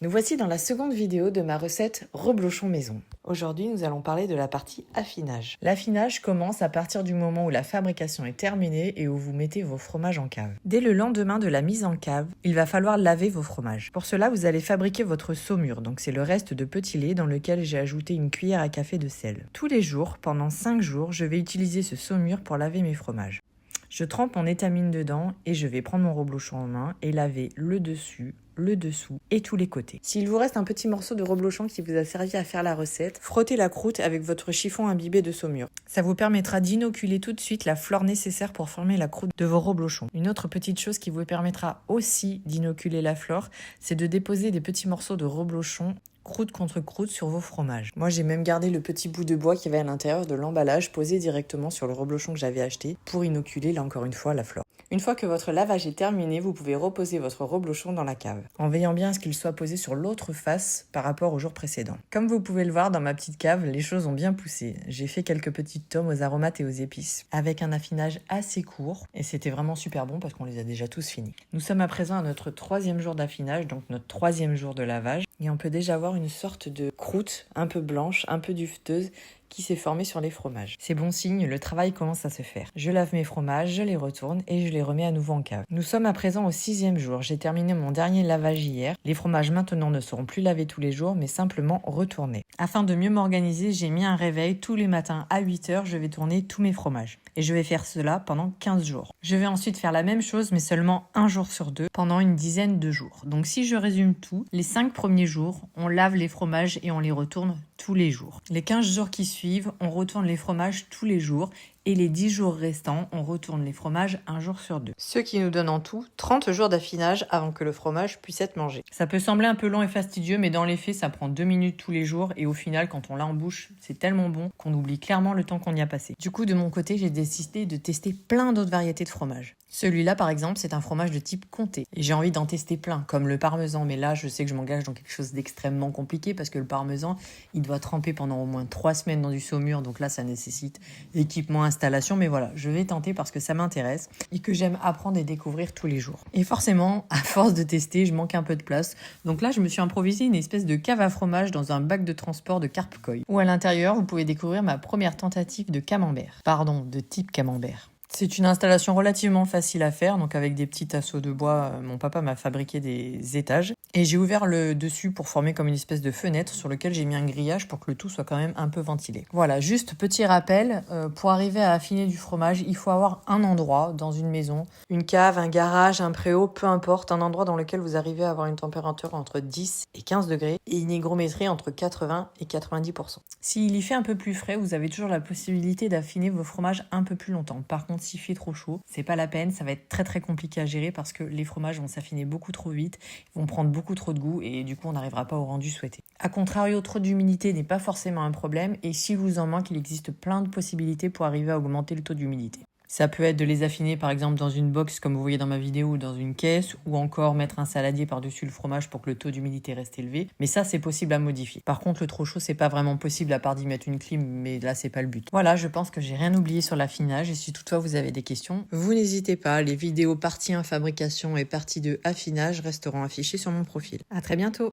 Nous voici dans la seconde vidéo de ma recette reblochon maison. Aujourd'hui, nous allons parler de la partie affinage. L'affinage commence à partir du moment où la fabrication est terminée et où vous mettez vos fromages en cave. Dès le lendemain de la mise en cave, il va falloir laver vos fromages. Pour cela, vous allez fabriquer votre saumure, donc c'est le reste de petit lait dans lequel j'ai ajouté une cuillère à café de sel. Tous les jours, pendant 5 jours, je vais utiliser ce saumure pour laver mes fromages. Je trempe mon étamine dedans et je vais prendre mon reblochon en main et laver le dessus, le dessous et tous les côtés. S'il vous reste un petit morceau de reblochon qui vous a servi à faire la recette, frottez la croûte avec votre chiffon imbibé de saumure. Ça vous permettra d'inoculer tout de suite la flore nécessaire pour former la croûte de vos reblochons. Une autre petite chose qui vous permettra aussi d'inoculer la flore, c'est de déposer des petits morceaux de reblochon croûte contre croûte sur vos fromages. Moi, j'ai même gardé le petit bout de bois qui avait à l'intérieur de l'emballage posé directement sur le reblochon que j'avais acheté pour inoculer, là encore une fois, la flore. Une fois que votre lavage est terminé, vous pouvez reposer votre reblochon dans la cave, en veillant bien à ce qu'il soit posé sur l'autre face par rapport au jour précédent. Comme vous pouvez le voir dans ma petite cave, les choses ont bien poussé. J'ai fait quelques petites tomes aux aromates et aux épices, avec un affinage assez court, et c'était vraiment super bon parce qu'on les a déjà tous finis. Nous sommes à présent à notre 3e jour d'affinage, donc notre 3e jour de lavage, et on peut déjà voir une sorte de croûte un peu blanche, un peu dufteuse, qui s'est formée sur les fromages. C'est bon signe, le travail commence à se faire. Je lave mes fromages, je les retourne et je les remets à nouveau en cave. Nous sommes à présent au 6e jour. J'ai terminé mon dernier lavage hier. Les fromages maintenant ne seront plus lavés tous les jours, mais simplement retournés. Afin de mieux m'organiser, j'ai mis un réveil tous les matins à 8h. Je vais tourner tous mes fromages. Et je vais faire cela pendant 15 jours. Je vais ensuite faire la même chose, mais seulement un jour sur 2, pendant une dizaine de jours. Donc si je résume tout, les 5 premiers jours, on lave les fromages et on les retourne tous les jours. Les 15 jours qui suivent, on retourne les fromages tous les jours. Et les 10 jours restants, on retourne les fromages un jour sur 2. Ce qui nous donne en tout 30 jours d'affinage avant que le fromage puisse être mangé. Ça peut sembler un peu long et fastidieux, mais dans les faits, ça prend 2 minutes tous les jours. Et au final, quand on l'a en bouche, c'est tellement bon qu'on oublie clairement le temps qu'on y a passé. Du coup, de mon côté, j'ai décidé de tester plein d'autres variétés de fromages. Celui-là, par exemple, c'est un fromage de type comté. Et j'ai envie d'en tester plein, comme le parmesan. Mais là, je sais que je m'engage dans quelque chose d'extrêmement compliqué parce que le parmesan, il doit tremper pendant au moins 3 semaines dans du saumure. Donc là, ça nécessite équipement, installation. Mais voilà, je vais tenter parce que ça m'intéresse et que j'aime apprendre et découvrir tous les jours. Et forcément, à force de tester, je manque un peu de place. Donc là, je me suis improvisé une espèce de cave à fromage dans un bac de transport de Carpecoy. Où à l'intérieur, vous pouvez découvrir ma première tentative de camembert. Pardon, de type camembert. C'est une installation relativement facile à faire, donc avec des petits tasseaux de bois, mon papa m'a fabriqué des étages. Et j'ai ouvert le dessus pour former comme une espèce de fenêtre sur lequel j'ai mis un grillage pour que le tout soit quand même un peu ventilé. Voilà, juste petit rappel, pour arriver à affiner du fromage, il faut avoir un endroit dans une maison, une cave, un garage, un préau, peu importe, un endroit dans lequel vous arrivez à avoir une température entre 10 et 15 degrés et une hygrométrie entre 80 et 90%. S'il y fait un peu plus frais, vous avez toujours la possibilité d'affiner vos fromages un peu plus longtemps. Par contre, s'il fait trop chaud, c'est pas la peine, ça va être très très compliqué à gérer parce que les fromages vont s'affiner beaucoup trop vite, ils vont prendre beaucoup trop de goût et du coup on n'arrivera pas au rendu souhaité. A contrario, trop d'humidité n'est pas forcément un problème et si vous en manque, il existe plein de possibilités pour arriver à augmenter le taux d'humidité. Ça peut être de les affiner par exemple dans une box comme vous voyez dans ma vidéo ou dans une caisse ou encore mettre un saladier par-dessus le fromage pour que le taux d'humidité reste élevé. Mais ça c'est possible à modifier. Par contre le trop chaud c'est pas vraiment possible à part d'y mettre une clim mais là c'est pas le but. Voilà, je pense que j'ai rien oublié sur l'affinage et si toutefois vous avez des questions, vous n'hésitez pas. Les vidéos partie 1 fabrication et partie 2 affinage resteront affichées sur mon profil. À très bientôt.